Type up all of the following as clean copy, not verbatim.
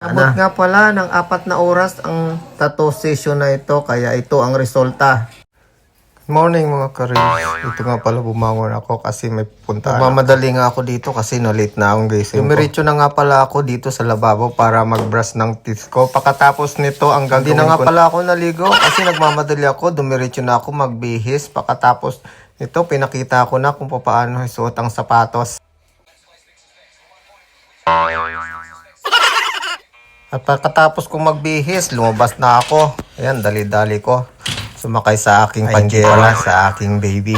Abot nga pala ng 4 na oras ang tattoo session na ito, kaya ito ang resulta. Good morning mga ka-reels. Ito nga pala bumangon ako kasi may puntaan. Magmamadali nga ako dito kasi na-late na akong gising ko. Dumiretso na nga pala ako dito sa lababo para mag-brush ng teeth ko. Pagkatapos nito, ang gagawin ko... Hindi na nga pala ako naligo kasi nagmamadali ako. Dumiretso na ako magbihis. Pagkatapos nito, pinakita ko na kung paano isuot ang sapatos. At pagkatapos kong magbihis, lumabas na ako. Ayan, dali-dali ko. Sumakay sa aking panjera, sa aking baby.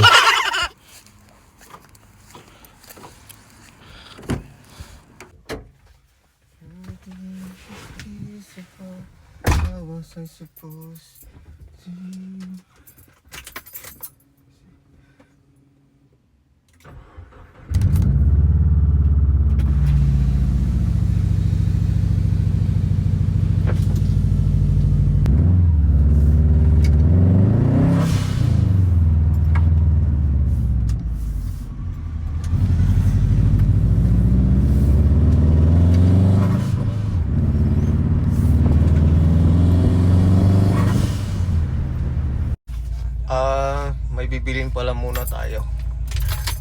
May bibilin pala muna tayo.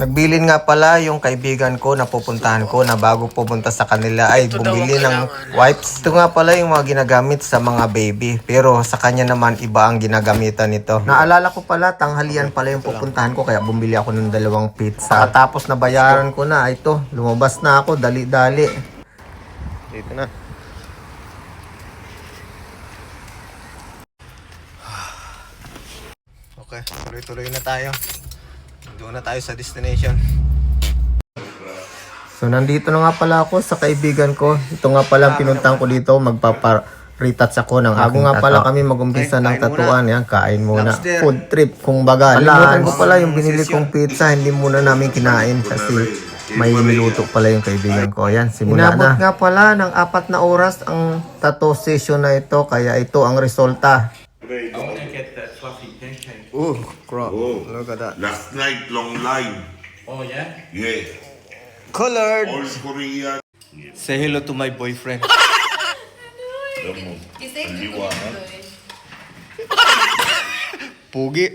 Nagbilin nga pala yung kaibigan ko na pupuntahan ko na bago pupunta sa kanila ay bumili ng wipes. Ito nga pala yung mga ginagamit sa mga baby. Pero sa kanya naman iba ang ginagamitan nito. Naalala ko pala, tanghalian pala yung pupuntahan ko kaya bumili ako ng 2 pizza. Tapos nabayaran ko na, ito, lumabas na ako, dali-dali. Dito na. Okay, tuloy-tuloy na tayo. Doon na tayo sa destination. So, nandito na nga pala ako sa kaibigan ko. Ito nga pala pinuntahan ko dito. Magpapa-retouch ako ng bago nga pala kami mag-umpisa ng tatuan. Yan, kain muna. Food trip, kung baga. Kalimutan ko pala yung binili kong pizza. Hindi muna namin kinain kasi may niluto pala yung kaibigan ko. Yan, simula na. Inabot nga pala ng 4 na oras ang tattoo session na ito. Kaya ito ang resulta. I want to get that fluffy pancake. Oh, crap. Oh, Look at that. last night, long line. Oh, yeah? Yeah. Colored. All Korean. Say hello to my boyfriend. Damo. You say Hindi good wa, English. Pugi.